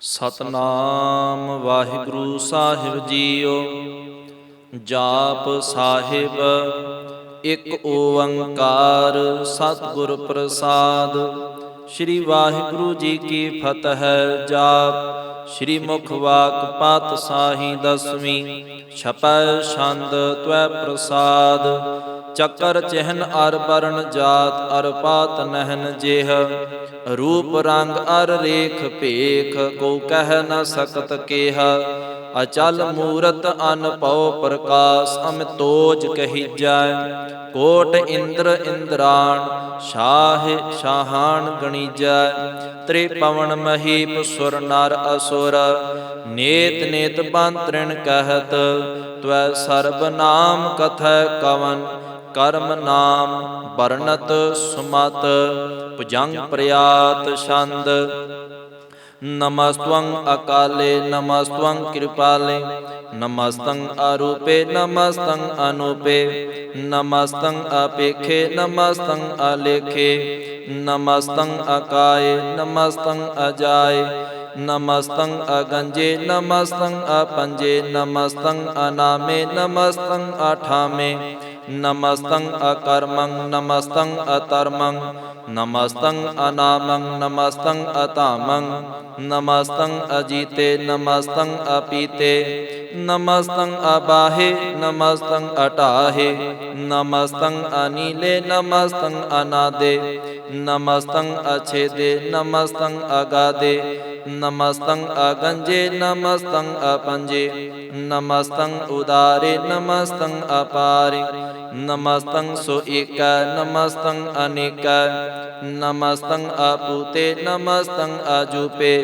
ਸਤਨਾਮ ਵਾਹਿਗੁਰੂ ਸਾਹਿਬ JIO. ਜਾਪ ਸਾਹਿਬ ਇੱਕ ਓੰਕਾਰ ਸਤਿਗੁਰ ਪ੍ਰਸਾਦ। ਸ੍ਰੀ ਵਾਹਿਗੁਰੂ ਜੀ ਕੀ ਫਤਿਹ। ਜਾਪ ਸ੍ਰੀ ਮੁਖ ਵਾਕ ਪਾਤਸ਼ਾਹੀ ਦਸਵੀਂ। ਛਪੈ ਛੰਦ ਤਵੈ ਪ੍ਰਸਾਦ। ਚੱਕਰ ਚਿਹਨ ਅਰ ਬਰਨ ਜਾਤ ਅਰ ਪਾਤ ਨਹਿਨ ਜੇਹ। ਰੂਪ ਰੰਗ ਅਰ ਰੇਖ ਭੇਖ ਕੋ ਕਹਿ ਨ ਸਕਤ ਕੇਹ। ਅਚਲ ਮੂਰਤ ਅਨਭਉ ਪ੍ਰਕਾਸ਼ ਅਮਿਤੋਜ ਕਹੀਜੈ। ਕੋਟ ਇੰਦਰ ਇੰਦਰਾਣ ਸ਼ਾਹ ਸ਼ਾਹਾਨ ਗਣੀਜੈ। ਤ੍ਰਿਪਵਨ ਮਹੀਪ ਸੁਰ ਨਰ ਅਸੁਰ ਨੇਤ ਨੇਤ ਬੰਤ੍ਰਿਣ ਕਹਿਤ। ਤਵੈ ਸਰਬ ਨਾਮ ਕਥੈ ਕਵਨ ਕਰਮ ਨਾਮ ਵਰਨਤ ਸੁਮਤ। ਭੁਜੰਗ ਪ੍ਰਿਆਤ ਛੰਦ। ਨਮਸਤਵੰ ਅਕਾਲੇ ਨਮਸਤਵੰ ਕਿਰਪਾਲੇ। ਨਮਸਤੰ ਅਰੂਪੇ ਨਮਸਤੰ ਅਨੂਪੇ। ਨਮਸਤੰ ਅਪੇਖੇ ਨਮਸਤੰ ਅਲੇਖੇ। ਨਮਸਤੰ ਅਕਾਏ ਨਮਸਤੰ ਅਜਾਏ। ਨਮਸਤੰ ਅਗੰਜੇ ਨਮਸਤੰ ਅਪੰਜੇ। ਨਮਸਤੰ ਅਨਾਮੇ ਨਮਸਤੰ ਅਠਾਮੇ। ਨਮਸਤੰ ਅਕਰਮੰ ਨਮਸਤੰ ਅਤਰਮੰ। ਨਮਸਤੰ ਅਨਾਮੰ ਨਮਸਤੰ ਅਧਾਮੰ। ਨਮਸਤੰ ਅਜੀਤੇ ਨਮਸਤੰ ਅਪੀਤੇ। ਨਮਸਤੰ ਅਬਾਹੇ ਨਮਸਤੰ ਅਟਾਹੇ। ਨਮਸਤੰ ਅਨੀਲੇ ਨਮਸਤੰ ਅਨਾਦੇ। ਨਮਸਤੰ ਅਛੇਦੇ ਨਮਸਤੰ ਅਗਾਦੇ। ਨਮਸਤੰ ਅਗੰਜੇ ਨਮਸਤੰ ਅਪੰਜੇ। ਨਮਸਤੰ ਉਦਾਰੇ ਨਮਸਤੰ ਅਪਾਰੇ। ਨਮਸਤੰ ਸੋ ਏਕੈ ਨਮਸਤੰ ਅਨੇਕੈ। ਨਮਸਤੰ ਆਪੂਤੇ ਨਮਸਤੰ ਆਜੂਪੇ।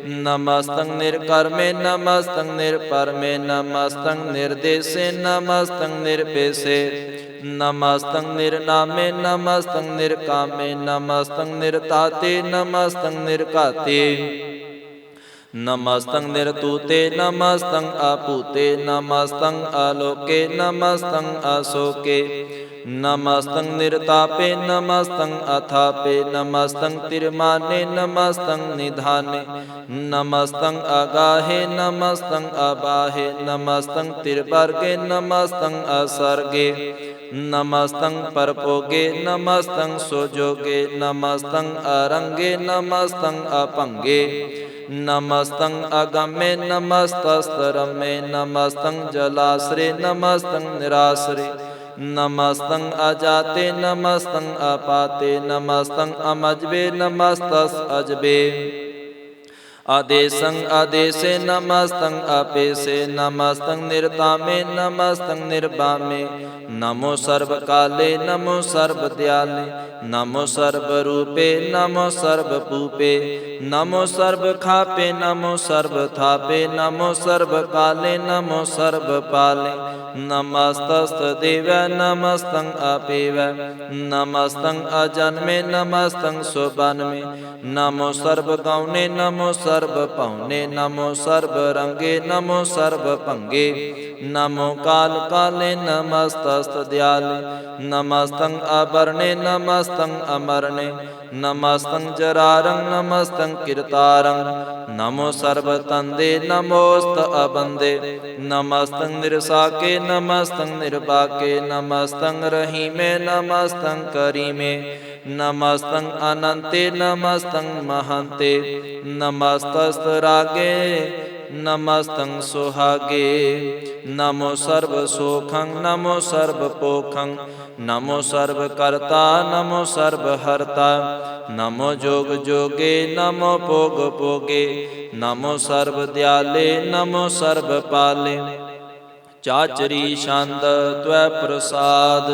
ਨਮਸਤੰ ਨਿਰਕਰਮੇ ਨਮਸਤੰ ਨਿਰਪਰਮੇ। ਨਮਸਤੰ ਨਿਰਦੇਸੇ ਨਮਸਤੰ ਨਿਰਪੇਸੇ। ਨਮਸਤੰ ਨਿਰਨਾਮੇ ਨਮਸਤੰ ਨਿਰਕਾਮੇ। ਨਮਸਤੰ ਨਿਰਤਾਤੇ ਨਮਸਤੰ ਨਿਰਘਾਤੇ। ਨਮਸਤੰ ਨਿਰਤੂਤੇ ਨਮਸਤੰ ਆਪੂਤੇ। ਨਮਸਤੰ ਆਲੋਕੇ ਨਮਸਤੰ ਆਸੋਕੇ। ਨਮਸਤੰ ਨਿਰਤਾਪੇ ਨਮਸਤੰ ਅਥਾਪੇ। ਨਮਸਤੰ ਤਿਰਮਾਨੇ ਨਮਸਤੰ ਨਿਧਾਨੇ। ਨਮਸਤੰ ਅਗਾਹੇ ਨਮਸਤੰ ਅਬਾਹੇ। ਨਮਸਤੰ ਤਿਰਵਰਗੇ ਨਮਸਤੰ ਅਸਰਗੇ। ਨਮਸਤੰ ਪਰਭੋਗੇ ਨਮਸਤੰ ਸੋਜੋਗੇ। ਨਮਸਤੰ ਅਰੰਗੇ ਨਮਸਤੰ ਅਭੰਗੇ। ਨਮਸਤੰ ਅਗੰਮੇ ਨਮਸਤਸਤਰਮੇ। ਨਮਸਤੰ ਜਲਾਸਰੇ ਨਮਸਤੰ ਨਿਰਾਸਰੇ। ਨਮਸਤੰ ਅਜਾਤੇ ਨਮਸਤੰ ਅਪਾਤੇ। ਨਮਸਤੰ ਅਮਜਬੇ ਨਮਸਤਸ ਅਜਬੇ। ਆਦੇਸੰ ਆਦੇਸੇ ਨਮਸਤੰ ਆਪੇਸੇ। ਨਮਸਤੰ ਨਿਰਤਾਮੇ ਨਮਸਤੰ ਨਿਰਬਾਮੇ। ਨਮੋ ਸਰਬ ਕਾਲੇ ਨਮੋ ਸਰਬ ਦਿਆਲੇ। ਨਮੋ ਸਰਬ ਰੂਪੇ ਨਮੋ ਸਰਬ ਭੂਪੇ। ਨਮੋ ਸਰਬ ਖਾਪੇ ਨਮੋ ਸਰਬ ਥਾਪੇ। ਨਮੋ ਸਰਬ ਕਾਲੇ ਨਮੋ ਸਰਬ ਪਾਲੇ। ਨਮਸਤਸਤ ਦੇਵੈ ਨਮਸਤੰ ਆਪੇਵੈ। ਨਮਸਤੰ ਅਜਨਮੇ ਨਮਸਤੰ ਸੁਬਨਮੇ। ਨਮੋ ਸਰਬ ਗੌਣੇ ਨਮੋ ਸਰਬ ਭਉਨੇ। ਨਮੋ ਸਰਬ ਰੰਗੇ ਨਮੋ ਸਰਬ ਭੰਗੇ। ਨਮੋ ਕਾਲ ਕਾਲੇ ਨਮਸਤਸਤ ਦਿਆਲੇ। ਨਮਸਤੰ ਆਭਰਣੇ ਨਮਸਤੰ ਅਮਰਣੇ। ਨਮਸਤੰ ਜਰਾਰੰ ਨਮਸਤੰ ਕਿਰਤਾਰੰ। ਨਮੋ ਸਰਬ ਤੰਦੇ ਨਮੋਸਤ ਅਬੰਦੇ। ਨਮਸਤੰ ਨਿਰਸਾਕੇ ਨਮਸਤੰ ਨਿਰਬਾਕੇ। ਨਮਸਤੰ ਰਹੀਮੇ ਨਮਸਤੰ ਕਰੀਮੇ। ਨਮਸਤੰ ਅਨੰਤੇ ਨਮਸਤੰ ਮਹੰਤੇ। ਨਮਸਤਸਤ ਰਾਗੇ ਨਮਸਤੰ ਸੁਹਾਗੇ। ਨਮੋ ਸਰਬ ਸੋਖੰ ਨਮੋ ਸਰਬ ਪੋਖੰ। ਨਮੋ ਸਰਬ ਕਰਤਾ ਨਮੋ ਸਰਬ ਹਰਤਾ। ਨਮੋ ਜੋਗ ਜੋਗੇ ਨਮੋ ਭੋਗ ਭੋਗੇ। ਨਮੋ ਸਰਬ ਦਿਆਲੇ ਨਮੋ ਸਰਬ ਪਾਲੇ। ਚਾਚਰੀ ਛੰਦ ਤਵੈ ਪ੍ਰਸਾਦ।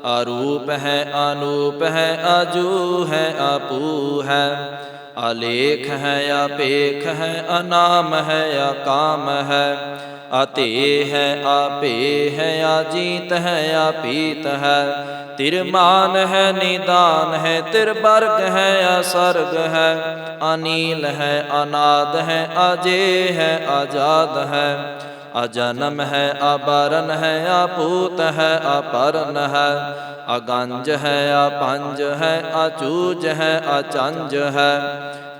ਆਰੂਪ ਹੈ ਅਨੂਪ ਹੈ ਆਜੂ ਹੈ ਆਪੂ ਹੈ। ਆਲੇਖ ਹੈ ਆਪੇਖ ਹੈ ਅਨਾਮ ਹੈ ਆਕਾਮ ਹੈ। ਆਤੇ ਹੈ ਆਪੇ ਹੈ ਆਜੀਤ ਹੈ ਆਪੀਤ ਹੈ। ਤਿਰਮਾਨ ਹੈ ਨਿਦਾਨ ਹੈ ਤਿਰਵਰਗ ਹੈ ਅਸਰਗ ਹੈ। ਅਨੀਲ ਹੈ ਅਨਾਦ ਹੈ ਅਜੇ ਹੈ ਆਜ਼ਾਦ ਹੈ। ਅਜਨਮ ਹੈ ਅਬਰਨ ਹੈ ਆਪੂਤ ਹੈ ਅਪਰਨ ਹੈ। ਅਗੰਜ ਹੈ ਆਪੰਜ ਹੈ ਅਚੂਜ ਹੈ ਅਚੰਜ ਹੈ।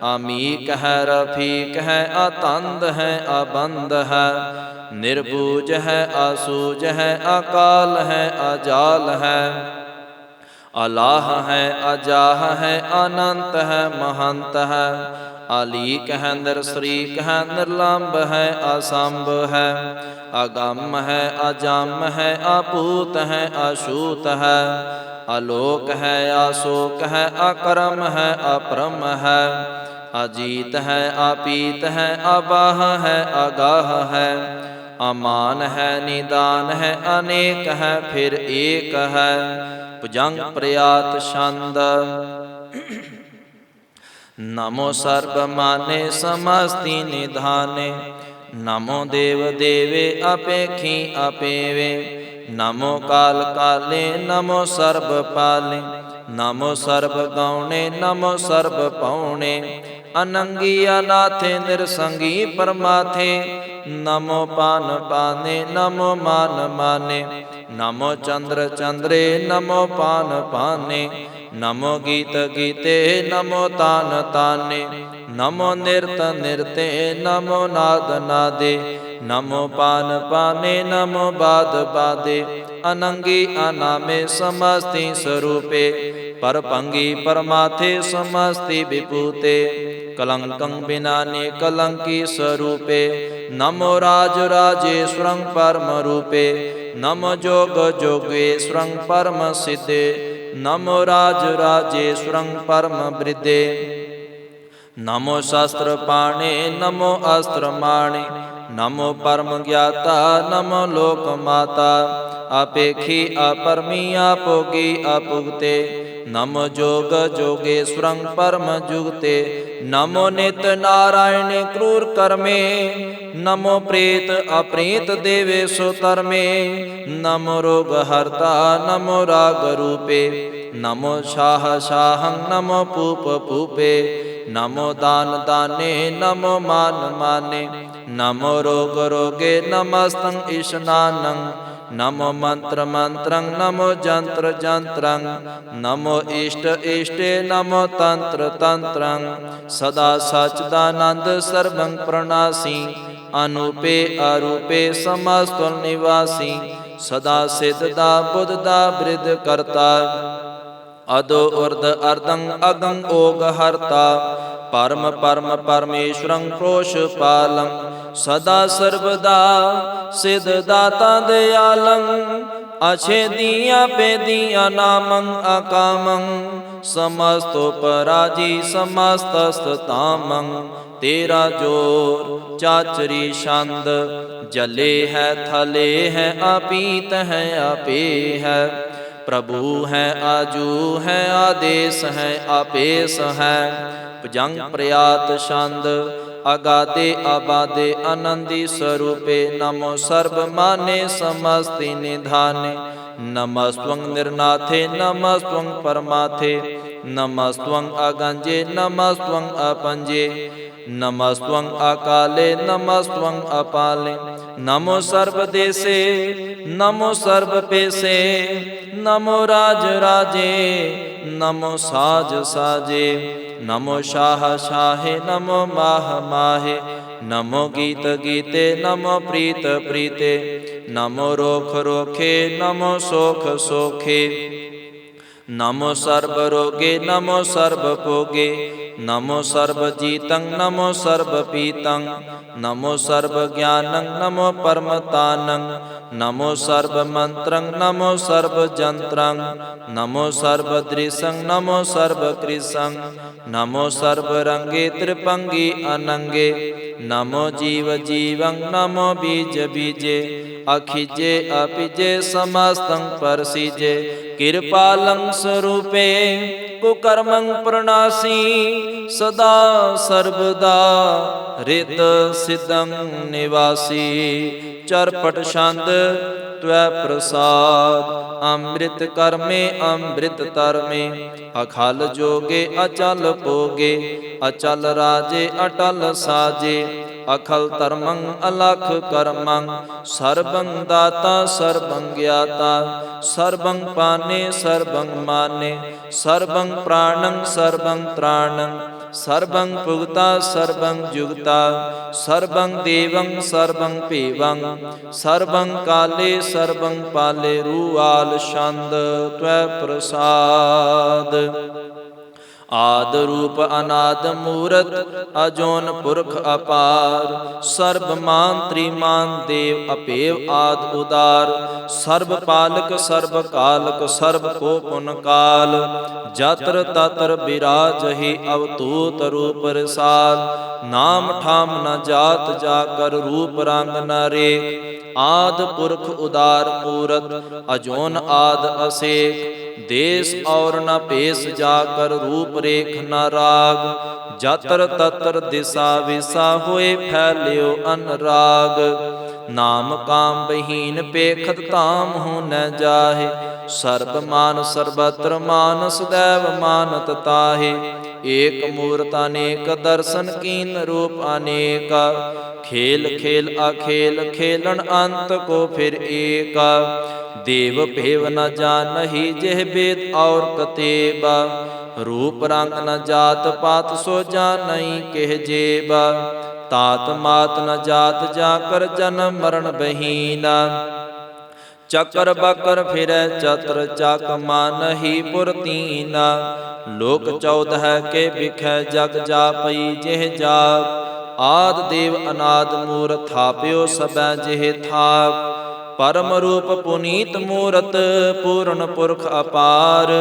आमीक है रफीक है अतंद है अबंद है, निर्बूज है आसूज है अकाल है अजाल है, अलाह है अजाह है अनंत है महंत है, अलीक है निरसरीक है निर्लंब है असंभ है, अगम है अजम है अपूत है अछूत है, आलोक है आशोक है अकरम है अपरम है, अजीत है अपीत है अबाह है अगाह है, अमान है निदान है अनेक है फिर एक है, भुजंग प्रयात छंद। नमो सर्व माने समस्ति निधाने, नमो देव देवे अपेखी अपेवे, नमो काल काले नमो सर्व पाले, नमो सर्व गौणे नमो सर्व पौणे, अनंगी अनाथे निरसंगी परमाथे, नमो पान पाने नमो मान माने, नमो चंद्र चंद्रे नमो पान पाने, नमो गीत गीते नमो तान ताने, नमो नृत नृते नमो नाद नादे, नमो पान पाने नमो बाद बादे, अनंगी अनामे समस्ति स्वरूपे, परपंगी परमाथे समस्ति विभूते, कलंकं विनाने कलंकी स्वरूपे, नमो राज राजेश्वरं परम रूपे, नमो जोग जोगेश्वरं परम सिद्धे, नमो राज राजेश्वरं परम वृद्धे, नमो शास्त्र पाणे नमो अस्त्र माणे, नमो परम ज्ञाता नमो लोक माता, अपेखी अपरमी अपोगी अपुगते, नमो जोग जोगेश्वरं परम जुगते, नमो नित्य नारायण क्रूर कर्मे, नमो प्रेत अप्रेत देवेशु तरमे, नमो रोग हर्ता नमो राग रूपे, नमो शाह शाहं नमो पूप पूपे, नमो दान दाने नमो मान माने, नमो रोग रोगे नमस्तं ईशनानं, नमो मंत्र मंत्रं नमो जंत्र जंत्रं, नमो इष्ट इष्टे नमो तंत्र तंत्रं, सदा सच्चिदानंद सर्वं प्रणासी, अनूपे अरूपे समस्त निवासी, सदा सिद्धदा बुद्धदा वृद्ध करता, अदो उर्ध अर्धं अगं ओग हर्ता, परम परम परमेश्वरं प्रोषपालं, सदा सर्वदा सिद्धदाता दयालं, अछेदिया पेदिया नामं अकामं, समस्तोपराजी समस्तस्तामं, तेरा जोर चाचरी छंद, जले है थले है अपीत है अपे है, प्रभु है आजू है आदेश है आपेश है, भुजंग प्रयात छंद, अगाधे अबाधे आनंदी स्वरूपे, नमो सर्व माने समस्ति निधाने, नमस्त्वं निर्नाथे नमस्त्वं परमाथे, नमस्त्वं अगंजे नमस्त्वं अपंजे, नमस्त्वं अकाले नमस्त्वं अपाले, नमो सर्वदेशे नमो सर्वपेशे, नमो राज राजे नमो साज साजे, नमो शाह शाहे नमो माह माहे, नमो गीत गीते नमो प्रीत प्रीते, नमो रोख रोखे नमो सोख सोखे, नमो सर्व रोगे नमो सर्व भोगे, नमो सर्व जीतं नमो सर्व पीतं, नमो सर्व ज्ञानं नमो परमतानं, नमो सर्व मंत्रं नमो सर्व जंत्रं, नमो सर्व दृशं नमो सर्व कृशं, नमो सर्व रंगे त्रिपंगी अनंगे, नमो जीव जीवं नमो बीज बीजे, अखिजे अपिजे समस्तं परसिजे, कृपालं स्वरूपे कुकर्मं प्रणासी, सदा सर्वदा रित सिद्धं निवासी, चरपट छंद त्वै प्रसाद, अमृत कर्मे अमृत तरमे, अखल जोगे अचल भोगे, अचल राजे अटल साजे, अखल धर्मं अलख कर्मं, सर्वं दाता सर्वं ज्ञाता, सर्वं पाने सर्वं माने, सर्वं प्राणं सर्वं त्राणं, ਸਰਬੰ ਪੁਗਤਾ ਸਰਬੰ ਜੁਗਤਾ ਸਰਬੰ ਦੇਵੰ ਸਰਬੰ ਭੇਵੰ ਸਰਬੰ ਕਾਲੇ ਸਰਬੰ ਪਾਲੇ ਰੂਆਲ ਛੰਦ ਤਵੈ ਪ੍ਰਸਾਦ। ਆਦ ਰੂਪ ਅਨਾਦ ਮੂਰਤ ਅਜੋਨ ਪੁਰਖ ਅਪਾਰ ਸਰਬ ਮਾਨ ਤ੍ਰਿਮਾਨ ਦੇਵ ਅਪੇਵ ਆਦ ਉਦਾਰ ਸਰਬ ਪਾਲਕ ਸਰਬ ਕਾਲਕ ਸਰਬ ਕੋ ਪੁਨ ਕਾਲ ਜਤਰ ਤਤਰ ਬਿਰਾਜਹਿ ਅਵਤੂਤ ਰੂਪ ਰਸਾਲ ਨਾਮ ਠਾਮ ਨ ਜਾਤ ਜਾ ਕਰ ਰੂਪ ਰੰਗ ਨ ਰੇਖ ਆਦ ਪੁਰਖ ਉਦਾਰ ਮੂਰਤ ਅਜੋਨ ਆਦ ਅਸੇਕ ਦੇਸ ਔਰ ਨ ਭੇਸ ਜਾ ਕਰ ਰੂਪ ਰੇਖ ਨ ਰਾਗ ਜਤਰ ਤਤਰ ਦਿਸਾ ਵਿਸਾ ਹੋਏ ਫੈਲਿਓ ਅਨਰਾਗ ਨਾਮ ਕਾਮ ਬਹੀਨ ਪੇਖਤ ਧਾਮ ਹੋ ਨ ਜਾਹੇ ਸਰਬ ਮਾਨ ਸਰਬਤਰ ਮਾਨ ਸदैव ਮਾਨਤ ਤਾਹੇ ਏਕ ਮੂਰਤ ਅਨੇਕ ਦਰਸ਼ਨ ਕੀਨ ਰੂਪ ਅਨੇਕ ਖੇਲ ਖੇਲ ਅਖੇਲ ਖੇਲਣ ਅੰਤ ਕੋ ਫਿਰ ਏਕ ਦੇਵ ਭੇਵ ਨ ਜਾਣਹੀ ਜਿਹ ਬੇਦ ਔਰ ਕਤੇਬ ਰੂਪ ਰੰਗ ਨ ਜਾਤ ਪਾਤ ਸੋ ਜਾਣਈ ਕਿਹ ਜੇਬ ਤਾਤ ਮਾਤ ਨ ਜਾਤ ਜਾ ਕਰ ਜਨਮ ਮਰਨ ਬਹੀਨਾ ਚੱਕਰ ਬਕਰ ਫਿਰੈ ਚਤਰ ਚੱਕ ਮਾਨਹੀ ਪੁਰਤੀਨਾ ਲੋਕ 14 ਕੇ ਵਿਖੈ ਜਗ ਜਾਪਈ ਜਿਹ ਜਾਪ ਆਦ ਦੇਵ ਅਨਾਦ ਮੂਰਤ ਥਾਪਿਓ ਸਭੈ ਜਿਹ ਥਾਪ ਪਰਮ ਰੂਪ ਪੁਨੀਤ ਮੂਰਤ ਪੂਰਨ ਪੁਰਖ ਅਪਾਰ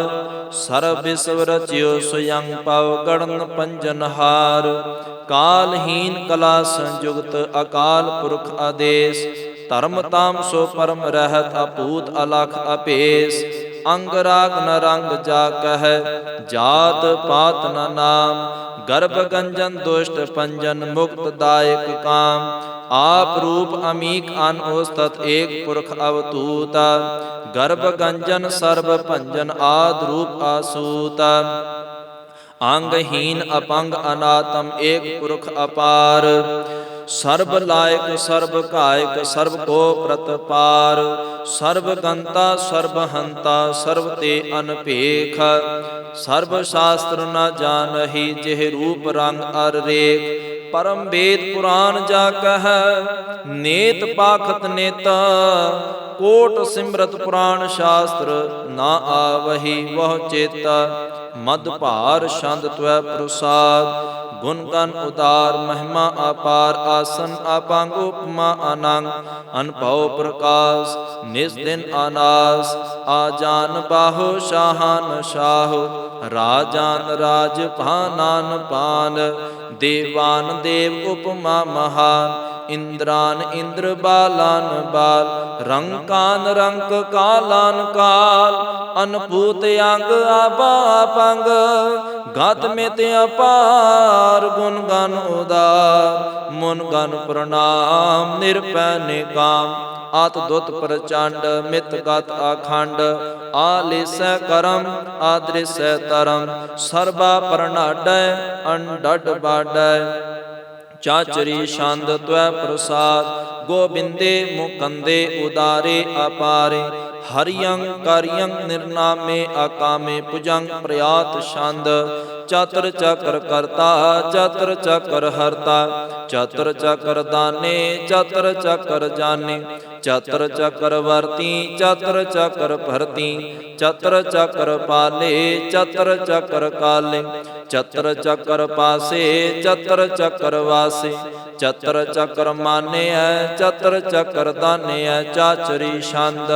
ਸਰਬ ਵਿਸਵ ਰਚਿਓ ਸਯੰ ਪਵ ਗੜਨ ਪੰਜਨਹਾਰ ਕਾਲਹੀਨ ਕਲਾ ਸੰਯੁਗਤ ਅਕਾਲ ਪੁਰਖ ਆਦੇਸ ਧਰਮ ਤਾਮ ਸੋ ਪਰਮ ਰਹਿਤ ਅਪੂਤ ਅਲਖ ਅਪੇਸ ਅੰਗ ਰਾਗ ਨ ਰੰਗ ਜਾ ਕਹਿ ਜਾਤ ਪਾਤ ਨ ਨਾਮ ਗਰਭ ਗੰਜਨ ਦੁਸ਼ਟ ਪੰਜਨ ਮੁਕਤ ਦਾਇਕ ਕਾਮ ਆਪ ਰੂਪ ਅਮੀਕ ਅਨ ਉਸਤਤ ਏਕ ਪੁਰਖ ਅਵਤੂਤ ਗਰਭ ਗੰਜਨ ਸਰਬ ਭੰਜਨ ਆਦ ਰੂਪ ਆਸੂਤ ਅੰਗਹੀਨ ਅਪੰਗ ਅਨਾਤਮ ਏਕ ਪੁਰਖ ਅਪਾਰ ਸਰਬ ਲਾਇਕ ਸਰਬ ਕਾਇਕ ਸਰਬ ਕੋ ਪ੍ਰਤਪਾਰ ਸਰਬ ਗੰਤਾ ਸਰਬ ਹੰਤਾ ਸਰਬ ਤੇ ਅਨਭੇਖ ਸਰਬ ਸ਼ਾਸਤਰ ਨ ਜਾਣਹੀ ਜਿਹ ਰੂਪ ਰੰਗ ਅਰ ਰੇਖ ਪਰਮ ਵੇਦ ਪੁਰਾਨ ਜਾ ਕਹਿ ਨੇਤ ਪਾਖਤ ਨੇਤਾ ਕੋਟ ਸਿਮਰਤ ਪੁਰਾਣ ਸ਼ਾਸਤਰ ਨਾ ਆਵਹੀ ਵਹ ਚੇਤਾ ਮਦ ਭਾਰ ਛੰਦ ਤਵੈ ਪ੍ਰਸਾਦ ਗੁਣ ਗਨ ਉਦਾਰ ਮਹਿਮਾ ਅਪਾਰ ਆਸਨ ਆਪੰਗ ਉਪਮਾ ਅਨੰਗ ਅਨਭਉ ਪ੍ਰਕਾਸ਼ ਨਿਸ ਦਿਨ ਅਨਾਸ ਆ ਜਾਨ ਬਾਹੋ ਸ਼ਾਹਨ ਸ਼ਾਹ ਰਾਜਾਨ ਰਾਜ ਭਾਨਾਨ ਪਾਨ ਦੇਵਾਨ ਦੇਵ ਉਪਮਾ ਮਹਾਨ ਇੰਦਰਾਨ ਇੰਦਰ ਬਾਲਾਨ ਬਾਲ ਰੰਕਾਨ ਰੰਕ ਕਾਲਾਨ ਕਾਲ ਅਨਭੂਤ ਅੰਗ ਆਬਾ ਪੰਗ ਗਤ ਮਿਤ ਅਪਾਰ ਗੁਣ ਗਨ ਉਦਾਰ ਮੁਨ ਗਨ ਪ੍ਰਣਾਮ ਨਿਰਭੈ ਨਿਕਾਮ ਆਤ ਦੁਤ ਪ੍ਰਚੰਡ ਮਿਤ ਗਤ ਆਖੰਡ ਆਲੇਸੈ ਕਰਮ ਆਦ੍ਰਿਸੈ ਧਰਮ ਸਰਬਾ ਪ੍ਰਣਾਡੈ ਅੰਡਡ ਬਾਡੈ ਚਾਚਰੀ ਛੰਦ ਤਵੈ ਪ੍ਰਸਾਦ ਗੋਬਿੰਦੇ ਮੁਕੰਦੇ ਉਦਾਰੇ ਅਪਾਰੇ ਹਰਿਯੰ ਕਰਿਯੰ ਨਿਰਨਾਮੇ ਆਕਾਮੇ ਭੁਜੰਗ ਪ੍ਰਿਆਤ ਛੰਦ ਚਤਰ ਚੱਕਰ ਕਰਤਾ ਚਤਰ ਚੱਕਰ ਹਰਤਾ ਚਤਰ ਚੱਕਰ ਦਾਨੇ ਚਤਰ ਚੱਕਰ ਜਾਣੇ ਚਤਰ ਚੱਕਰ ਵਰਤੀ ਚਤਰ ਚੱਕਰ ਭਰਤੀ ਚਤਰ ਚੱਕਰ ਪਾਲੇ ਚਤਰ ਚੱਕਰ ਕਾਲੇ ਚਤਰ ਚੱਕਰ ਪਾਸੇ ਚਤਰ ਚੱਕਰ ਵਾਸੇ ਚਤਰ ਚੱਕਰ ਮਾਨਿਐ ਚਤਰ ਚੱਕਰ ਦਾਨਿਐ ਚਾਚਰੀ ਛੰਦ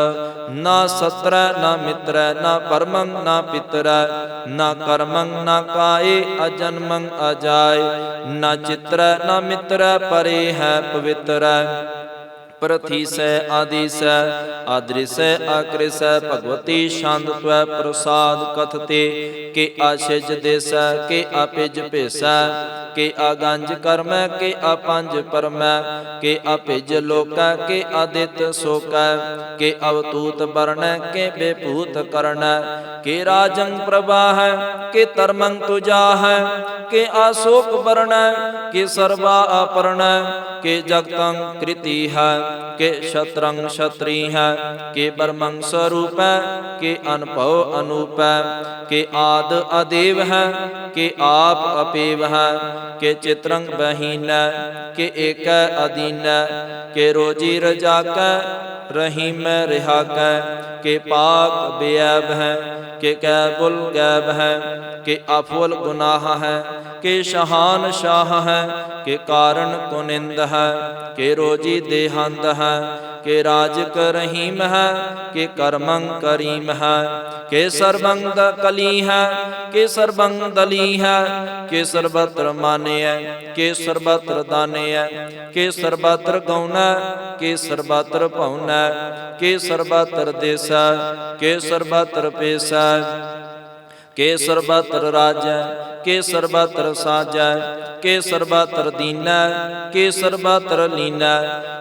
ਨਾ ਸਤਰੈ ਨਾ ਮਿਤਰੈ ਨਾ ਪਰਮੰ ਨਾ ਪਿਤਰੈ ਨਾ ਕਰਮੰ ਨਾ ਕਾਏ ਅਜਨਮੰ ਅਜਾਏ ਨਾ ਚਿਤਰੈ ਨਾ ਮਿਤਰੈ ਪਰੇ ਹੈ ਪਵਿੱਤਰੈ ਪ੍ਰਥੀਸੈ ਆਦੀਸੈ ਆਦ੍ਰਿਸੈ ਆਕ੍ਰਿਸੈ ਭਗਵਤੀ ਛੰਦ ਤਵੈ ਪ੍ਰਸਾਦ ਕਥਤੇ ਕੇ ਆਸ਼ਿਜ ਦੇਸੈ ਕੇ ਆਪਿਜ ਭੇਸੈ ਕੇ ਆਗੰਜ ਕਰਮੈ ਕੇ ਆਪੰਜ ਪਰਮੈ ਕੇ ਆਪਿਜ ਲੋਕੈ ਕੇ ਆਦਿਤ ਸੋਕੈ ਕੇ ਅਵਤੂਤ ਬਰਣੈ ਕੇ ਬੇਭੂਤ ਕਰਣੈ ਕੇ ਰਾਜੰ ਪ੍ਰਵਾਹੈ ਕੇ ਧਰਮੰ ਤੁਜਾਹੈ ਕੇ ਆਸੋਕ ਬਰਣੈ ਕੇ ਸਰਵਾ ਆਪਰਣੈ ਕੇ ਜਗਤੰ ਕ੍ਰਿਤੀ ਹੈ ਕੇ ਸ਼ਤਰੰਗ ਛਤਰੀ ਹੈ ਕੇ ਬਰਮੰ ਸਰੂਪੈ ਕੇ ਅਨਭਉ ਅਨੂਪੈ ਕੇ ਆਦ ਅਦੇਵ ਹੈ के आप अपेव है, के चित्रंग बहीन के एक अधीन, के रोजी रजाक रहीम रिहाक, के पाक बेअब है, के कैबुल गैब है, के अफुल गुनाह है, के शहान शाह है, के कारण कुनिंद है, के रोजी देहंद है, के राजक रहीम है, के कर्मंग करीम है, के सर्वंग कली है, के सर्वंग दली है, के सर्वत्र माने है, के सर्वत्र दाने है, के सर्वत्र गौण है, के सर्वत्र पौन है, के सर्वत्र देश है, के सर्वत्र पेश है, के सर्वत्र राज के सर्वत्र साज के सर्वत्र दीन के सर्वत्र लीन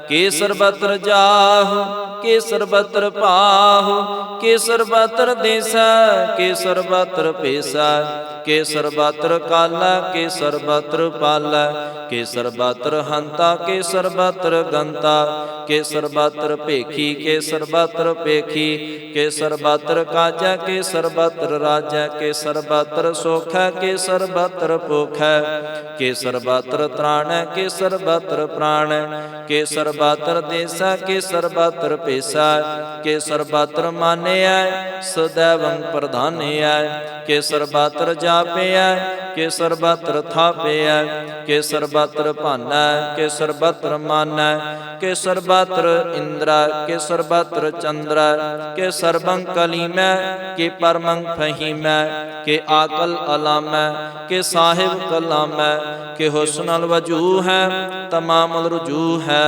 के सर्वत्र जाहु के सर्वत्र पाहु के सर्वत्र देश के सर्वत्र पेशा के सर्वत्र काला के सर्वत्र पाला के सर्वत्र हंता के सर्वत्र गंता के सर्वत्र पेखी के सर्वत्र पेखी के सर्वत्र काजा के सर्वत्र राजा के सर्वत्र सोख के सर्वत्र पोख के सर्वत्र त्राण के सर्वत्र प्राण के सर्वत्र देश के सर्वत्र पेशा के सर्वत्र माने सदैवं प्रधाने के सर्वत्र जापे के सर्वत्र थापे के सर्वत्र पान के सर्वत्र मान के सर्वत्र इंद्र के सर्वत्र चंद्र के सर्वं कलीम के परमं फहीम के आकल अलाम के साहिब कलाम के हुस्नुल वजूह है तमामुल रुजूह है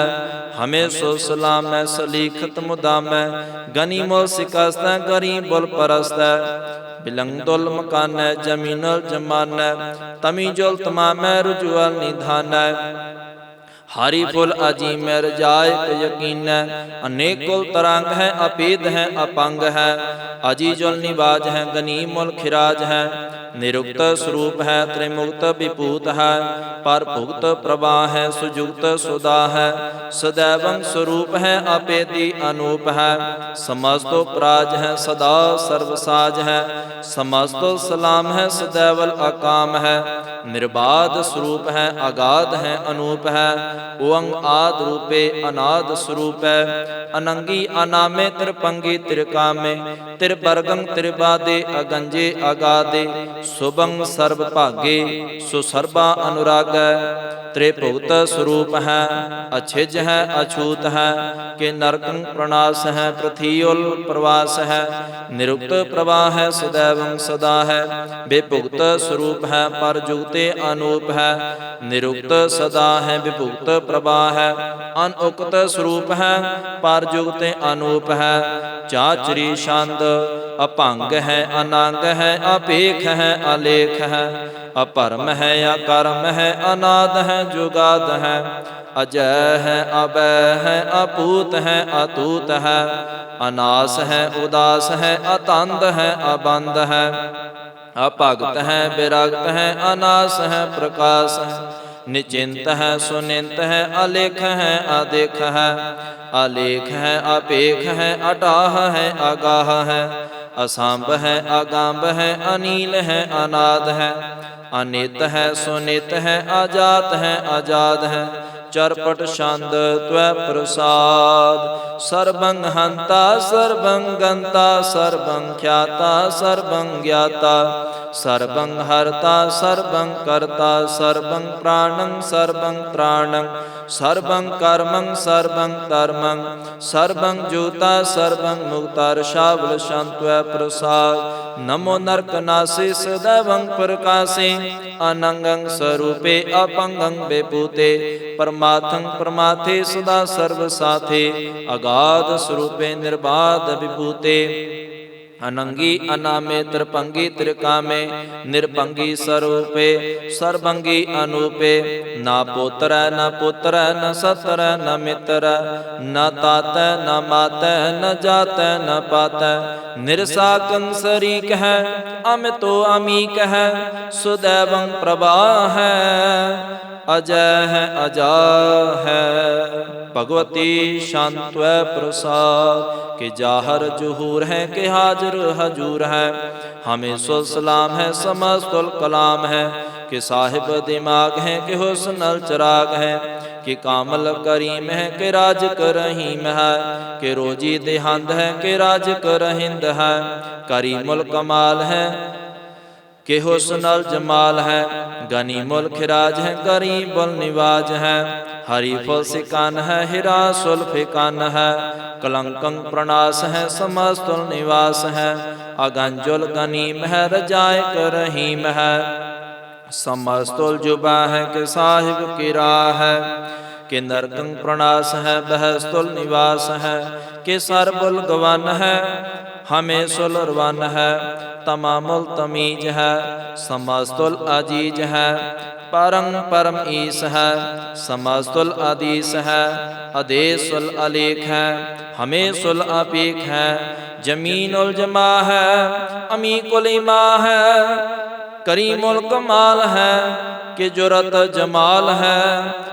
हमें सो सलाम सलीखत मुदाम गनी मोल शिकस्त गरीब बुल परस्त बिलंगदुल मकान जमीनुल जमान तमीजुल तमाम रुजुअल निधान हरि फुल अजीम रजाय यकीन अनेक कुल तरंग है अपेद है अपंग है अजीजुल निवाज है गनीमुल खिराज है निरुक्त स्वरूप है त्रिमुक्त विभूत है पर भुक्त प्रवाह है सुजुक्त सुदा है सदैवं स्वरूप है अपेदी अनूप है समस्तो प्राज है सदा सर्वसाज है समस्तो सलाम है सदैवल अकाम है निर्बाध स्वरूप है अगाध है अनूप है ओंग आद रूपे अनाद स्वरूप है अनंगी अनामे त्रिपंगी त्रिकामे त्रिवर्गं त्रिबादे अगंजे अगादे सुबंग सर्व भागे सुसर्बा अनुराग त्रिभुक्त स्वरूप है अछिज है अछूत है के नरकं प्रणास है पृथ्वीउल प्रवास है निरुक्त प्रवाह है सदैवं सदा है विभुक्त स्वरूप है पर जुगते अनूप है निरुक्त सदा है विभुक्त प्रवाह है अनउक्त स्वरूप है पर जुगते अनूप है चाचरी छंद अपंग है अनंग है अपेख है अलेख है अपरम है अकर्म है अनाद है जुगाद है अजय है अभय है अपूत है अतूत है अनास है उदास है अतंद है अबंद है अभगत है विरक्त है अनास है प्रकाश है निचिंत है सुनिंत है अलेख है अदेख है अलेख है अपेख है अटाह है अगाह है असंभ है अगंभ है अनील है अनाद है अनित है सुनित है अजात है आजाद है चरपट छंद त्वै प्रसाद सर्वं हंता सर्वं गंता सर्वं ख्याता सर्वं ज्ञाता सर्वं हर्ता सर्वं कर्ता सर्वं प्राणं सर्वं त्राणं सर्वं कर्मं सर्वं कर्मं सर्वं ज्योता सर्वं मुक्ता ऋषावल शांत्वै प्रसाद नमो नरकनासे सदैवं प्रकाशे अनंगं स्वरूपे अपंगं विभूते परमार्थं परमाथे सदा सर्व साथे अगाध स्वरूपे निर्बाध विभूते अनंगी अनामे त्रिपंगी त्रिकामे निर्भंगी स्वरूपे सर्वंगी अनूपे न पुत्र न पुत्र न सत्र न मित्र न तात न मात न जात न पात निरसाकं शरीक है अमितो अमीक है सुदैवं प्रवाह है अजय है अजा है। भगवती शांत्वै प्रसाद कि जाहर जुहूर है कि हाजिर हजूर है। हमें सुल सलाम है समस्तुल कलाम है कि साहिब दिमाग है कि हुस्नल चिराग है कि कामल करीम है कि राजिक रहीम है कि रोजी देहंद है कि राजिक रहिंद है। करीमुल कमाल है कि हुस्नल जमाल है। गनीमुल खिराज है गरीबुल निवाज है। हरीफुल सिकान है हीरा सुल्फिकान है। कलंकं प्रणास है समस्तुल निवास है। अगंजुल गनीम है रजायक रहीम है। समस्तुल जुबा है कि साहिब की राह है कि नरकं प्रणास है बहस्तुल निवास है कि सरबुल गवन है हमें सुलरवन है। तमामुल तमीज है समस्तुल अजीज है। परम परम ईस है समस्तुल अदीस है। अदेसुल अलेख है हमें सुल अपीक है। जमीनुल जमा है अमीकुल इमा है। करीमुल कमाल है कि जुरत जमाल है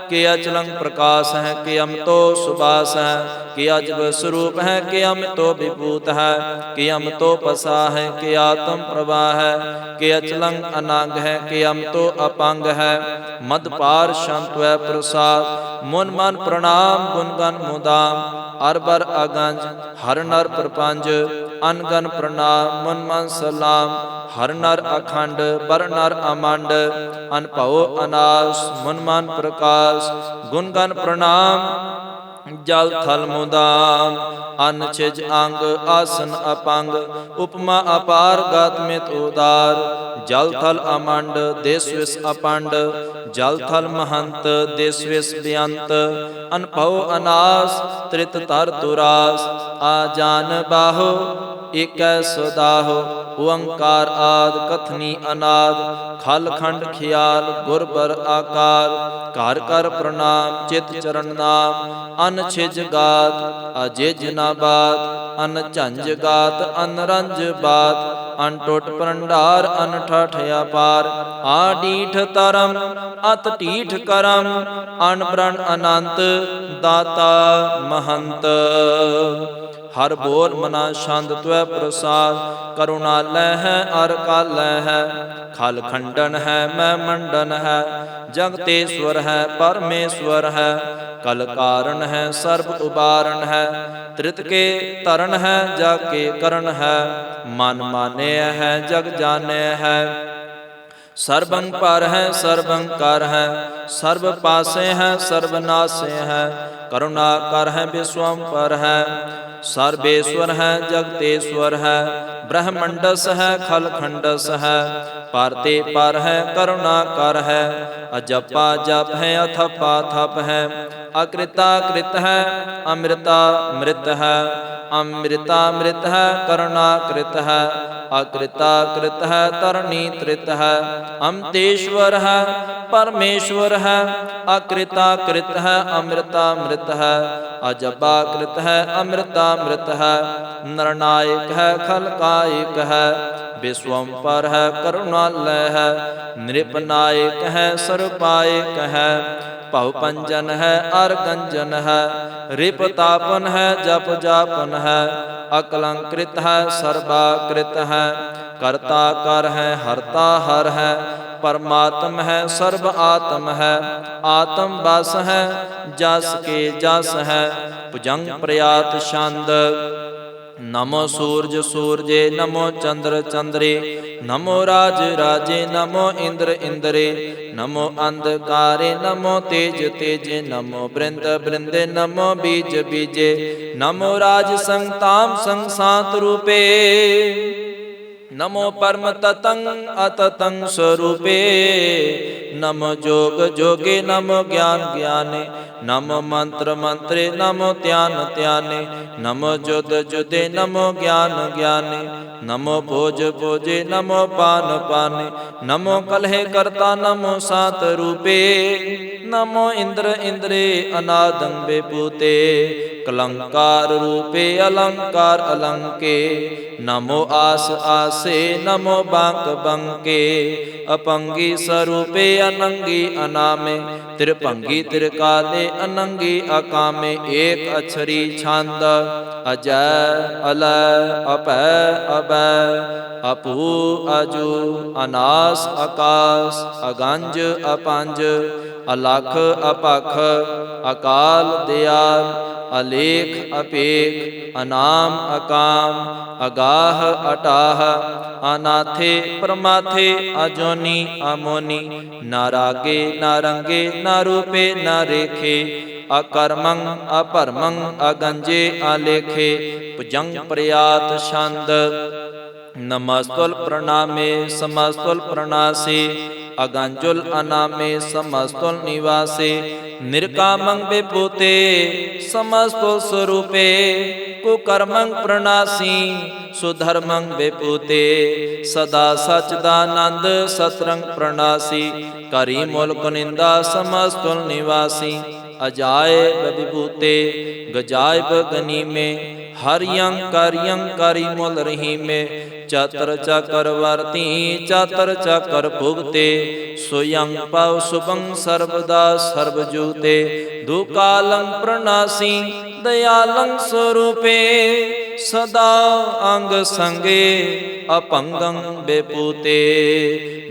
कि अचलंग प्रकाश है कि अमतो सुबास है कि अजब स्वरूप है कि अमतो विभूत है कि अमतो पसा है कि आत्म प्रवाह है कि अचलंग अनांग है कि अमतो अपंग है। मदपार शांत्वै प्रसाद मुन मन प्रणाम गुणगन मुदाम। अरबर अगंज हर नर प्रपंज अनगन प्रणाम मुन मन सलाम। हर नर अखंड बर नर अमंड अनभव अनास मुन मन प्रकाश। गुणगन प्रणाम जल थल मुदाम। अन छिज अंग आसन अपंग उपमा अपार गात्मित उदार। जल थल अमंड देश विस अपंड जल थल महंत देश विस बेअंत। अनभव अनास त्रित तर दुरास आजान बाहो एक सदाहो। ओंकार आद कथनी अनाद खल खंड खियाल गुरबर आकार। कार कर प्रणाम चित चरण नाम। अन छिज गात अजिज न बात अन झंझ गात अन रंज बात। अन टुट भंडार अन ठठ अपार। आडीठ तरम अत टीठ करम अन ब्रण अनंत दाता महंत। हर बोल मना छंद त्वै प्रसाद करुणालय है अर कालय है। खल खंडन है मैं मंडन है जगतेश्वर है परमेश्वर है। कल कारण है सर्व उबारण है त्रित के तरण है जग के करण है। मन माने है जग जाने है सर्वं पर है सर्वं कर है। सर्व पासे है सर्वनासे है करुणा कर है विश्वम पर है। सर्वेश्वर है जगतेश्वर है ब्रह्मंडस है खल खंडस है। पारते पर है करुणा कर है अजपा जप है अथपा थप है। अकृता कृत है अमृता मृत है अमृता मृत है करुणा कृत है। अकृता कृत है तरणी त्रित है अमतेश्वर है परमेश्वर है। अकृता कृत है अमृता मृत है अजबा कृत है अमृता मृत है। नरनायक है खलकायक है विश्वम पर है करुणालय है। नृपनायक है सर्वपायक है भव पंजन है अर गंजन है। रिपतापन है जप जापन है अकलंकृत है सर्वाकृत है। कर्ता कर है हरता हर है परमात्म है सर्व आत्म है। आत्म बस है जस के जस है भुजंग प्रयात छंद। नमो सूरज सूरजे नमो चंद्र चंद्रे नमो राज राजे नमो इंद्र इंद्रे। नमो अंधकारे नमो तेज तेजे नमो बृंद बृंदे नमो बीज बीजे। नमो राज संताम संसात रूपे नमो परम ततं अततं स्वरूपे। नमो जोग जोगे नमो ज्ञान ज्ञाने नमो मंत्र मंत्रे नमो ध्यान ध्याने। नमो जुद जुदे नमो ज्ञान ज्ञाने नमो भोज भोजे नमो पान पाने। नमो कलहे कर्ता नमो सात रूपे नमो इंद्र इंद्रे अनादं विभूते। कलंकार रूपे अलंकार अलंके, नमो आस आसे नमो बांक बंके, अपंगी स्वरूपे अनंगी अनामे, त्रिभंगी त्रिकाले अनंगी अकामे, एक अक्षरी छंद अजय अलय अपय अभय, अपू अजू अनास आकाश, अगंज अपंज, अलख अपख, अकाल दयाल, अलेख अपेख, अनाम अकाम, अगाह अटाह, अनाथे प्रमाथे, अजोनी अमोनी, नारागे नारंगे, नारूपे नारेखे, अकर्मं अपरमं, अगंजे आलेखे, भुजंग प्रयात छंद, नमस्तुल प्रणामे समस्तुल प्रणासे, अगंजुल अनामे समस्तुल निवासे, निर्कामं विभूते समस्तुल स्वरूपे, कुकर्मं प्रणासी सुधर्मं विभूते, सदा सच्चिदानंद सतरंग प्रणासी, करी मूल कुनिंदा समस्तुल निवासी, अजायब विभूते गजायब गनी में, हरियं करियं करी मूल रही में, चतर चक्रवर्ती चतर चक्र भुगते, स्वयं पव शुभं सर्वदा सर्वजूते, दुकालं प्रणासी दयालं स्वरूपे, सदा अंग संगे अपंगं बेपूते,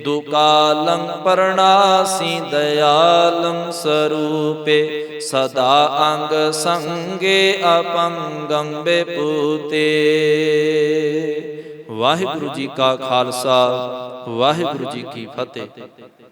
दुकालं प्रणासी दयालं स्वरूपे, सदा अंग संगे अपंगं बेपूते। वाहिगुरु जी का खालसा, वाहिगुरु जी की फतेह।